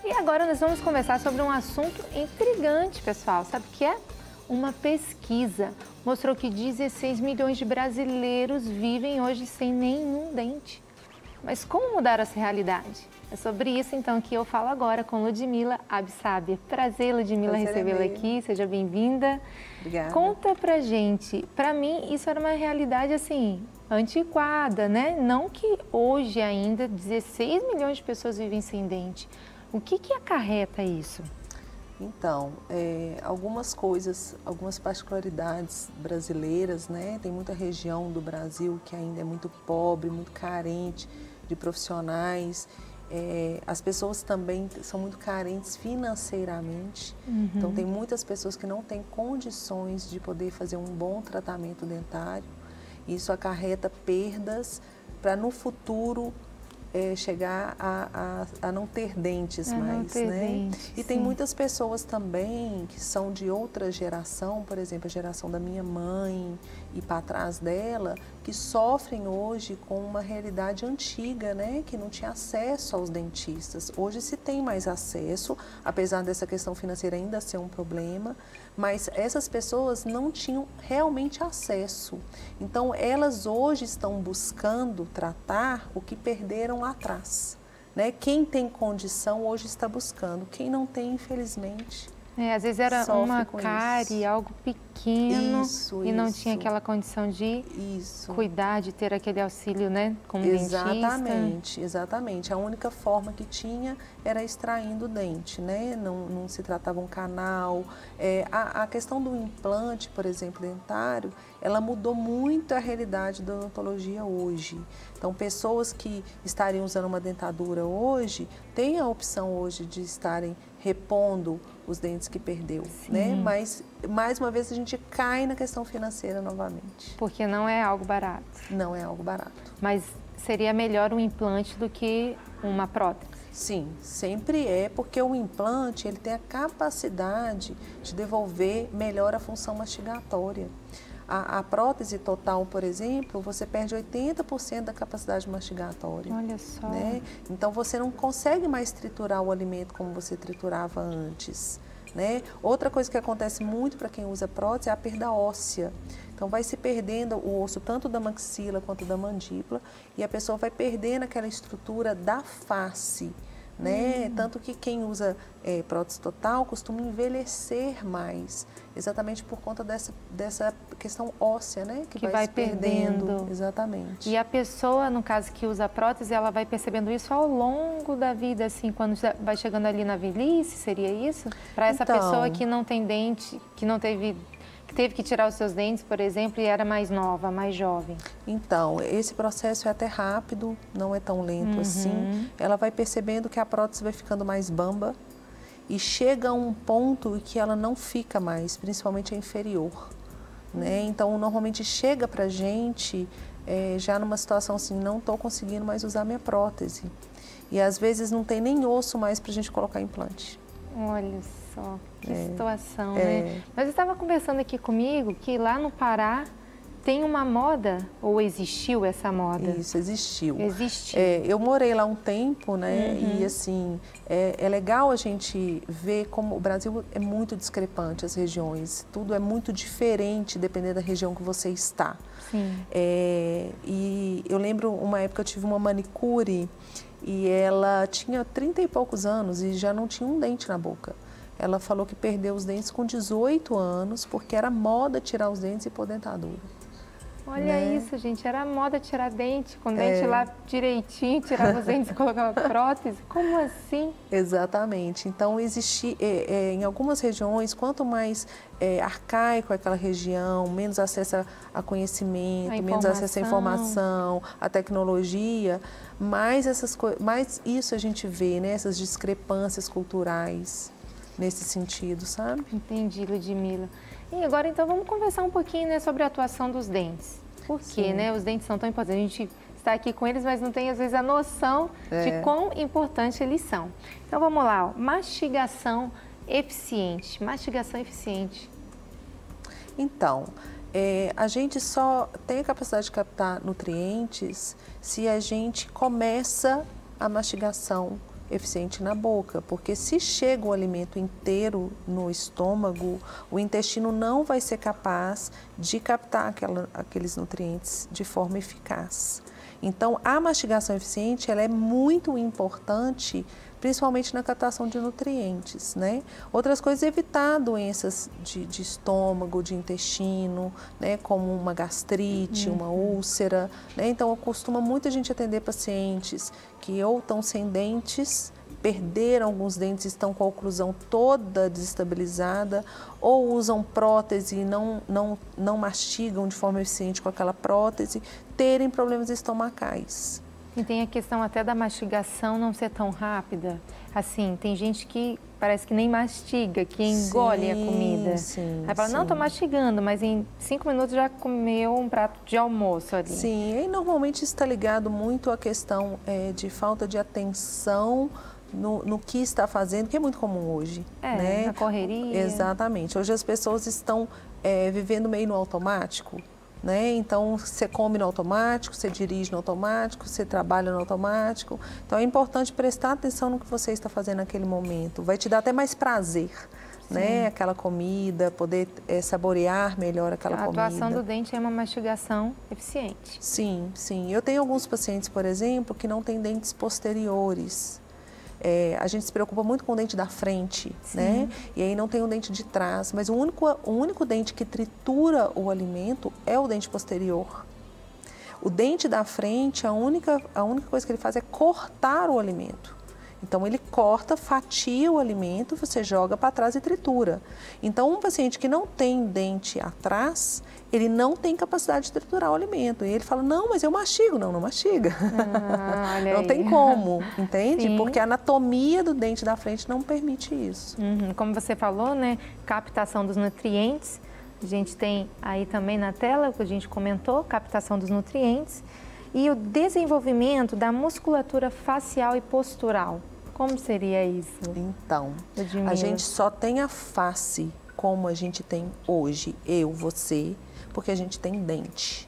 E agora nós vamos conversar sobre um assunto intrigante, pessoal. Sabe o que é? Uma pesquisa mostrou que 16 milhões de brasileiros vivem hoje sem nenhum dente. Mas como mudar essa realidade? É sobre isso, então, que eu falo agora com Ludmila Absaber. Prazer, Ludmila, recebê-la aqui. Seja bem-vinda. Obrigada. Conta pra gente. Pra mim, isso era uma realidade, assim, antiquada, né? Não que hoje ainda 16 milhões de pessoas vivem sem dente. O que acarreta isso? Então, algumas coisas, algumas particularidades brasileiras, né? Tem muita região do Brasil que ainda é muito pobre, muito carente de profissionais. As pessoas também são muito carentes financeiramente. Então, tem muitas pessoas que não têm condições de poder fazer um bom tratamento dentário. Isso acarreta perdas para no futuro chegar a não ter dentes mais, né? E tem muitas pessoas também que são de outra geração, por exemplo, a geração da minha mãe e para trás dela, que sofrem hoje com uma realidade antiga, né? Que não tinha acesso aos dentistas. Hoje se tem mais acesso, apesar dessa questão financeira ainda ser um problema, mas essas pessoas não tinham realmente acesso. Então, elas hoje estão buscando tratar o que perderam lá atrás, né? Quem tem condição hoje está buscando, quem não tem, infelizmente, às vezes era uma cárie, algo pequeno e não tinha aquela condição de cuidar, de ter aquele auxílio, né, como dentista. Exatamente. A única forma que tinha era extraindo o dente, né? Não se tratava um canal. A questão do implante, por exemplo, dentário, ela mudou muito a realidade da odontologia hoje. Então, pessoas que estariam usando uma dentadura hoje, têm a opção hoje de estarem repondo os dentes que perdeu, né? Mas, mais uma vez, a gente cai na questão financeira novamente. Porque não é algo barato. Não é algo barato. Mas seria melhor um implante do que uma prótese? Sim, sempre é, porque o implante ele tem a capacidade de devolver melhor a função mastigatória. A prótese total, por exemplo, você perde 80% da capacidade mastigatória. Olha só. Né? Então, você não consegue mais triturar o alimento como você triturava antes. Né? Outra coisa que acontece muito para quem usa prótese é a perda óssea. Então, vai se perdendo o osso tanto da maxila quanto da mandíbula e a pessoa vai perdendo aquela estrutura da face. Né? Tanto que quem usa prótese total costuma envelhecer mais, exatamente por conta dessa questão óssea, né? Que vai se perdendo. Exatamente. E a pessoa, no caso que usa prótese, ela vai percebendo isso ao longo da vida, assim, quando vai chegando ali na velhice, seria isso? Para essa pessoa que não tem dente, que teve que tirar os seus dentes, por exemplo, e era mais nova, mais jovem. Então, esse processo é até rápido, não é tão lento assim. Ela vai percebendo que a prótese vai ficando mais bamba e chega a um ponto em que ela não fica mais, principalmente a inferior. Né? Então, normalmente chega pra gente já numa situação assim, não estou conseguindo mais usar minha prótese. E às vezes não tem nem osso mais pra gente colocar implante. Olha só, que situação, né? Mas eu estava conversando aqui comigo que lá no Pará tem uma moda, ou existiu essa moda? Isso, existiu. Existiu. Eu morei lá um tempo, né? E assim, é legal a gente ver como o Brasil é muito discrepante, as regiões. Tudo é muito diferente, dependendo da região que você está. Sim. E eu lembro uma época eu tive uma manicure e ela tinha 30 e poucos anos e já não tinha um dente na boca. Ela falou que perdeu os dentes com 18 anos porque era moda tirar os dentes e pôr dentadura. Olha isso, gente, era moda tirar dente, com dente lá direitinho, tirava os dentes e colocava prótese. Como assim? Exatamente. Então, em algumas regiões, quanto mais arcaico é aquela região, menos acesso a conhecimento, menos acesso à informação, à tecnologia, mais isso a gente vê, né? Essas discrepâncias culturais nesse sentido, sabe? Entendi, Ludmila. E agora, então, vamos conversar um pouquinho, né, sobre a atuação dos dentes. Por quê, né? Os dentes são tão importantes. A gente está aqui com eles, mas não tem, às vezes, a noção de quão importante eles são. Então, vamos lá. Ó. Mastigação eficiente. Mastigação eficiente. Então, a gente só tem a capacidade de captar nutrientes se a gente começa a mastigação eficiente na boca, porque se chega o alimento inteiro no estômago, o intestino não vai ser capaz de captar aqueles nutrientes de forma eficaz. Então, a mastigação eficiente, ela é muito importante, principalmente na captação de nutrientes, né? Outras coisas, evitar doenças de estômago, de intestino, né? Como uma gastrite, uma úlcera, né? Então, costuma muita gente atender pacientes que ou estão sem dentes, perderam alguns dentes, estão com a oclusão toda desestabilizada, ou usam prótese e não mastigam de forma eficiente com aquela prótese, terem problemas estomacais. E tem a questão até da mastigação não ser tão rápida. Assim, tem gente que parece que nem mastiga, que engole a comida. Sim, aí fala, não, estou mastigando, mas em 5 minutos já comeu um prato de almoço ali. Sim, e normalmente isso está ligado muito à questão de falta de atenção no que está fazendo, que é muito comum hoje. Né? Na correria. Exatamente. Hoje as pessoas estão vivendo meio no automático. Né? Então, você come no automático, você dirige no automático, você trabalha no automático. Então, é importante prestar atenção no que você está fazendo naquele momento. Vai te dar até mais prazer, né? Aquela comida, poder saborear melhor aquela comida. A atuação do dente é uma mastigação eficiente. Sim, sim. Eu tenho alguns pacientes, por exemplo, que não têm dentes posteriores. A gente se preocupa muito com o dente da frente, né? E aí não tem o dente de trás, mas o único dente que tritura o alimento é o dente posterior. O dente da frente, a única coisa que ele faz é cortar o alimento. Então, ele corta, fatia o alimento, você joga para trás e tritura. Então, um paciente que não tem dente atrás, ele não tem capacidade de triturar o alimento. E ele fala, não, mas eu mastigo. Não, não mastiga. Não tem como, entende? Sim. Porque a anatomia do dente da frente não permite isso. Como você falou, né? Captação dos nutrientes. A gente tem aí também na tela, o que a gente comentou, captação dos nutrientes. E o desenvolvimento da musculatura facial e postural. Como seria isso? Então, a gente só tem a face como a gente tem hoje, eu, você, porque a gente tem dente.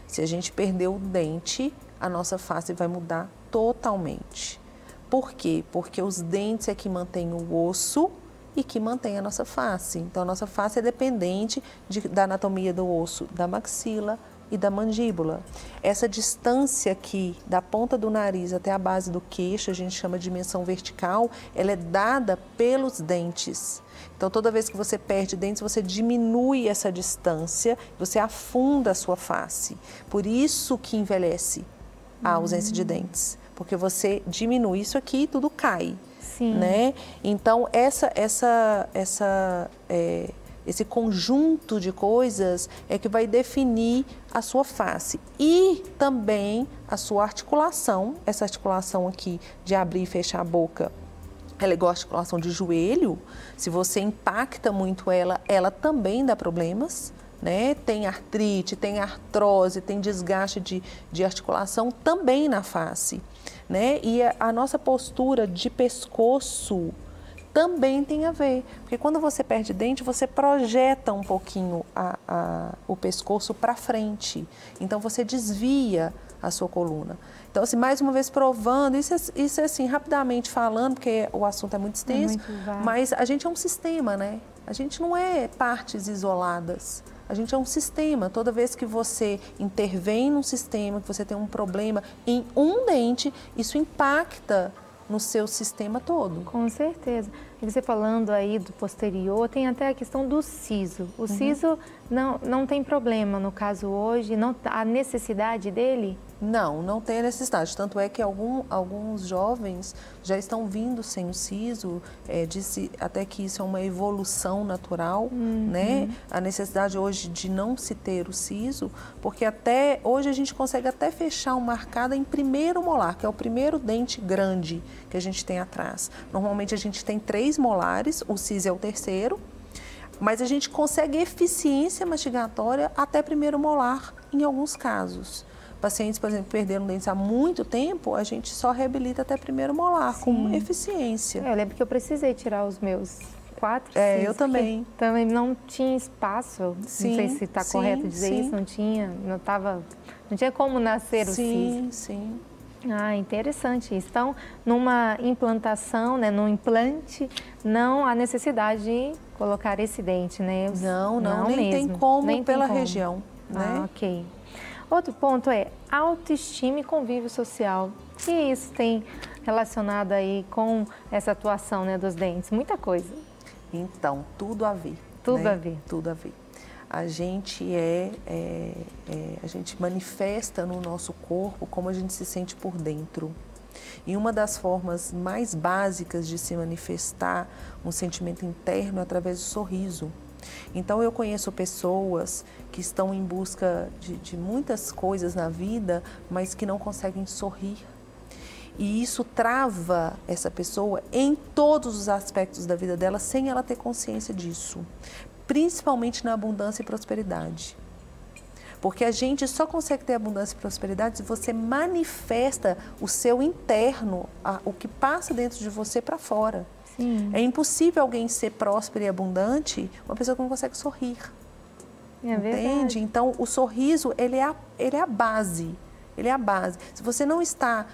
Se a gente perder o dente, a nossa face vai mudar totalmente. Por quê? Porque os dentes é que mantêm o osso e que mantém a nossa face. Então, a nossa face é dependente da anatomia do osso da maxila e da mandíbula. Essa distância aqui, da ponta do nariz até a base do queixo, a gente chama de dimensão vertical, ela é dada pelos dentes. Então, toda vez que você perde dentes, você diminui essa distância, você afunda a sua face. Por isso que envelhece a ausência de dentes, porque você diminui isso aqui e tudo cai. Sim. Né? Então, esse conjunto de coisas é que vai definir a sua face e também a sua articulação. Essa articulação aqui de abrir e fechar a boca, ela é igual a articulação de joelho. Se você impacta muito ela também dá problemas, né? Tem artrite, tem artrose, tem desgaste de articulação também na face, né? E a nossa postura de pescoço também tem a ver, porque quando você perde dente, você projeta um pouquinho o pescoço para frente, então você desvia a sua coluna. Então, assim, mais uma vez provando, isso é assim, rapidamente falando, porque o assunto é muito extenso, mas a gente é um sistema, né? A gente não é partes isoladas, a gente é um sistema. Toda vez que você intervém num sistema, que você tem um problema em um dente, isso impacta no seu sistema todo. Com certeza. E você falando aí do posterior, tem até a questão do siso. O siso não tem problema, no caso hoje, não a necessidade dele? Não tem a necessidade. Tanto é que alguns jovens já estão vindo sem o siso, disse até que isso é uma evolução natural, né? A necessidade hoje de não se ter o siso, porque até hoje a gente consegue até fechar uma arcada em primeiro molar, que é o primeiro dente grande que a gente tem atrás. Normalmente a gente tem 3 molares, o siso é o terceiro, mas a gente consegue eficiência mastigatória até primeiro molar em alguns casos. Pacientes, por exemplo, perderam dentes há muito tempo, a gente só reabilita até primeiro molar, com eficiência. Eu lembro que eu precisei tirar os meus 4 sisos. Eu também. Também não tinha espaço, Sim, não sei se está correto dizer isso, não tinha como nascer o siso. Sim. Ah, interessante isso. Então, numa implantação, né, num implante, não há necessidade de colocar esse dente, né? Não, nem mesmo. tem como nem pela tem como. região, né? Ah, ok. Outro ponto é autoestima e convívio social. O que isso tem relacionado aí com essa atuação, né, dos dentes? Muita coisa. Então, tudo a ver. Tudo né? a ver. Tudo a ver. A gente a gente manifesta no nosso corpo como a gente se sente por dentro. E uma das formas mais básicas de se manifestar um sentimento interno é através do sorriso. Então, eu conheço pessoas que estão em busca de muitas coisas na vida, mas que não conseguem sorrir. E isso trava essa pessoa em todos os aspectos da vida dela, sem ela ter consciência disso. Principalmente na abundância e prosperidade. Porque a gente só consegue ter abundância e prosperidade se você manifesta o seu interno, o que passa dentro de você para fora. Sim. É impossível alguém ser próspero e abundante, uma pessoa que não consegue sorrir. É verdade. Entende? Então, o sorriso, ele é a base. Ele é a base. Se você não está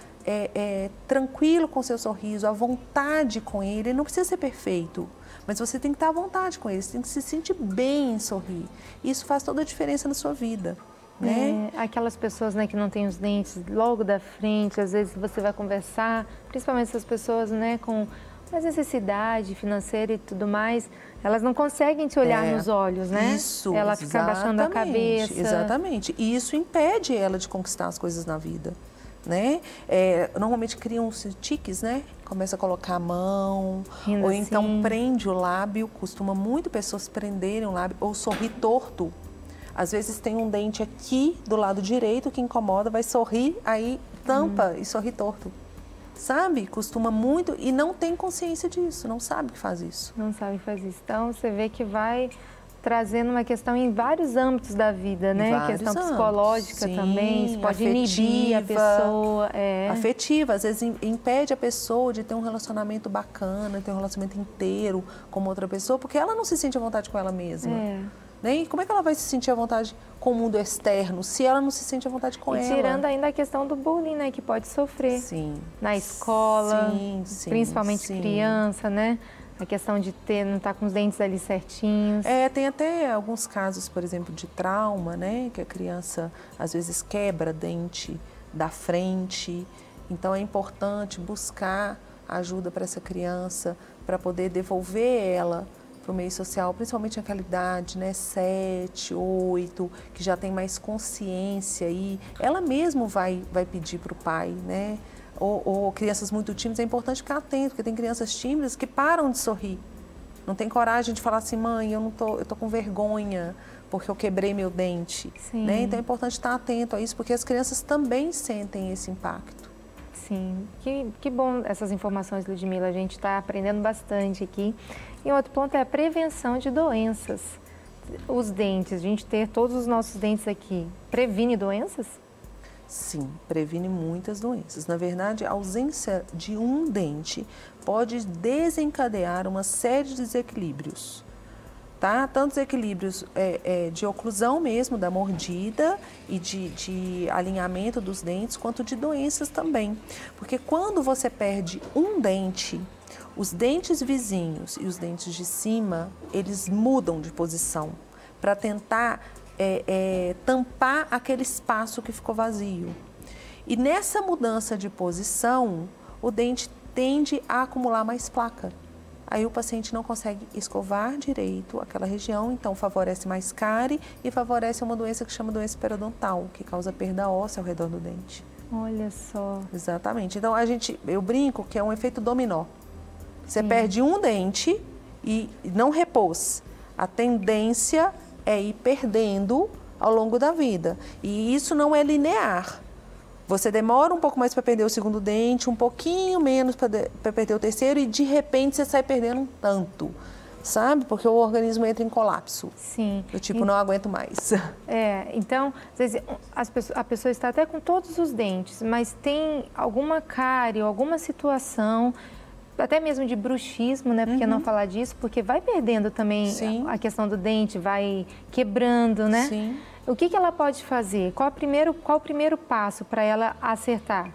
tranquilo com o seu sorriso, à vontade com ele não precisa ser perfeito, mas você tem que estar à vontade com ele, você tem que se sentir bem em sorrir. Isso faz toda a diferença na sua vida. Né? Aquelas pessoas, né, que não têm os dentes logo da frente, às vezes você vai conversar, principalmente essas pessoas, né, com mais necessidade financeira e tudo mais, elas não conseguem te olhar nos olhos, né? Isso, ela fica abaixando a cabeça. Exatamente. E isso impede ela de conquistar as coisas na vida. Né? Normalmente criam-se tiques, né? Começa a colocar a mão, rindo ou assim. então prende o lábio, costuma muito pessoas prenderem o lábio, ou sorrir torto. Às vezes tem um dente aqui do lado direito que incomoda, vai sorrir, aí tampa e sorri torto. Sabe? Costuma muito e não tem consciência disso, não sabe que faz isso. Não sabe que faz isso. Então você vê que vai trazendo uma questão em vários âmbitos da vida, né? Vários questão âmbitos. psicológica Sim, também, isso pode afetiva, inibir a pessoa. Afetiva, às vezes impede a pessoa de ter um relacionamento bacana, ter um relacionamento inteiro com outra pessoa, porque ela não se sente à vontade com ela mesma. Né? E como é que ela vai se sentir à vontade com o mundo externo se ela não se sente à vontade com ela? E tirando ainda a questão do bullying, né? Que pode sofrer na escola, principalmente criança, né? A questão de não estar com os dentes ali certinhos. Tem até alguns casos, por exemplo, de trauma, né? Que a criança às vezes quebra dente da frente. Então é importante buscar ajuda para essa criança, para poder devolver ela para o meio social, principalmente naquela idade, né? 7, 8, que já tem mais consciência e ela mesma vai pedir para o pai, né? Ou crianças muito tímidas, é importante ficar atento, porque tem crianças tímidas que param de sorrir. Não tem coragem de falar assim, mãe, eu tô com vergonha porque eu quebrei meu dente. Né? Então é importante estar atento a isso, porque as crianças também sentem esse impacto. Sim, que bom essas informações, Ludmila, a gente está aprendendo bastante aqui. E outro ponto é a prevenção de doenças. Os dentes, a gente ter todos os nossos dentes aqui, previne doenças? Sim, previne muitas doenças. Na verdade, a ausência de um dente pode desencadear uma série de desequilíbrios, tá? Tanto desequilíbrios de oclusão mesmo, da mordida e de alinhamento dos dentes, quanto de doenças também. Porque quando você perde um dente, os dentes vizinhos e os dentes de cima, eles mudam de posição para tentar tampar aquele espaço que ficou vazio. E nessa mudança de posição, o dente tende a acumular mais placa. Aí o paciente não consegue escovar direito aquela região, então favorece mais cárie e favorece uma doença que chama doença periodontal, que causa perda óssea ao redor do dente. Olha só. Exatamente. Então eu brinco que é um efeito dominó. Você perde um dente e não repôs. A tendência é ir perdendo ao longo da vida. E isso não é linear. Você demora um pouco mais para perder o segundo dente, um pouquinho menos para perder o terceiro e de repente você sai perdendo um tanto, sabe? Porque o organismo entra em colapso. Sim. Eu não aguento mais. Então, às vezes a pessoa está até com todos os dentes, mas tem alguma cárie, alguma situação, até mesmo de bruxismo, né? Porque não falar disso, porque vai perdendo também a questão do dente, vai quebrando, né? Sim. O que ela pode fazer? Qual o primeiro passo para ela acertar?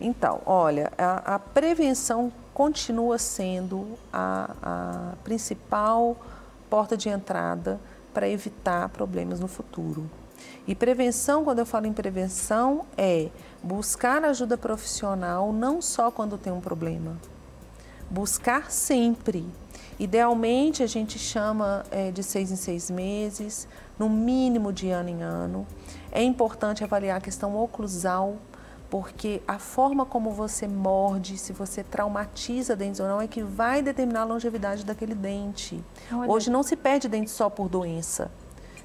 Então, olha, a prevenção continua sendo a principal porta de entrada para evitar problemas no futuro. E prevenção, quando eu falo em prevenção, é buscar ajuda profissional não só quando tem um problema, buscar sempre. Idealmente, a gente chama de 6 em 6 meses, no mínimo de ano em ano. É importante avaliar a questão oclusal, porque a forma como você morde, se você traumatiza dentes ou não, é que vai determinar a longevidade daquele dente. Olha. Hoje não se perde dente só por doença,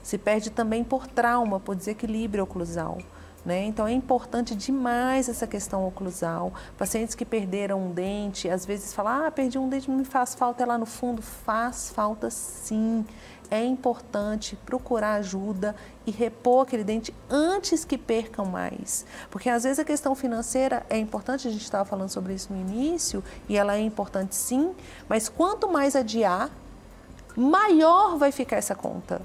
se perde também por trauma, por desequilíbrio oclusal. Né? Então é importante demais essa questão oclusal. Pacientes que perderam um dente, às vezes falam, perdi um dente, não me faz falta, é lá no fundo. Faz falta sim. É importante procurar ajuda e repor aquele dente antes que percam mais. Porque às vezes a questão financeira é importante, a gente estava falando sobre isso no início, e ela é importante sim, mas quanto mais adiar, maior vai ficar essa conta.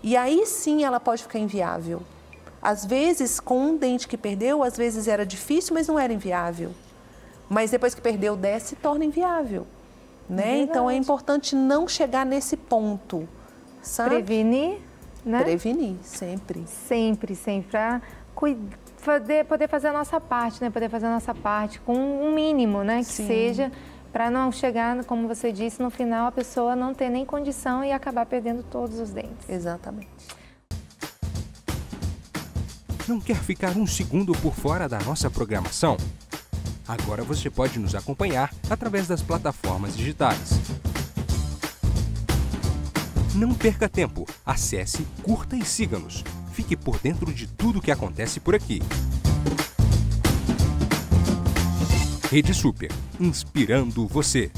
E aí sim ela pode ficar inviável. Às vezes, com um dente que perdeu, às vezes era difícil, mas não era inviável. Mas depois que perdeu o 10, se torna inviável. Né? Então, é importante não chegar nesse ponto, sabe? Prevenir, né? Prevenir, sempre. Sempre, sempre. Para poder fazer a nossa parte, né? Poder fazer a nossa parte com um mínimo, né? Que Sim. seja, para não chegar, como você disse, no final a pessoa não ter nem condição e acabar perdendo todos os dentes. Exatamente. Não quer ficar um segundo por fora da nossa programação? Agora você pode nos acompanhar através das plataformas digitais. Não perca tempo, acesse, curta e siga-nos. Fique por dentro de tudo o que acontece por aqui. Rede Super, inspirando você.